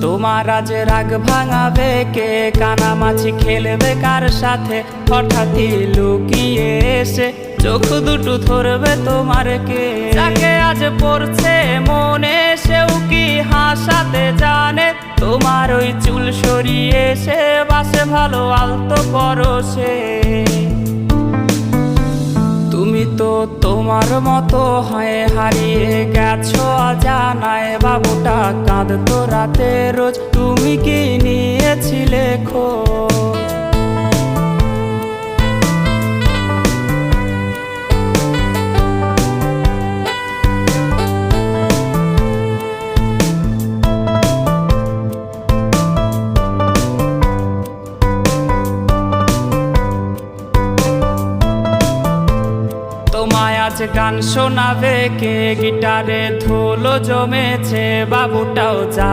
তোমার আজ রাগ ভাঙাবে কে? কানামাছি খেলবে কার সাথে? হঠাৎই লুকিয়ে এসে চোখ দুটো ধরবে তোমার কে? যাকে আজ পড়ছে মনে সেও কি হাসাতে জানে? তোমার ওই চুল সরিয়ে সে বাসে ভালো আলতো পরশে। তুমি তো তোমার মতো হয়ে হারিয়ে গেছো অজানায়। বাবুটা কাঁদতো রাতে রোজ, তুমি কি নিয়েছিলে খোঁজ? তোমায় আজ গান শোনাবে কে? গিটারে ধুলো জমেছে, বাবুটাও যা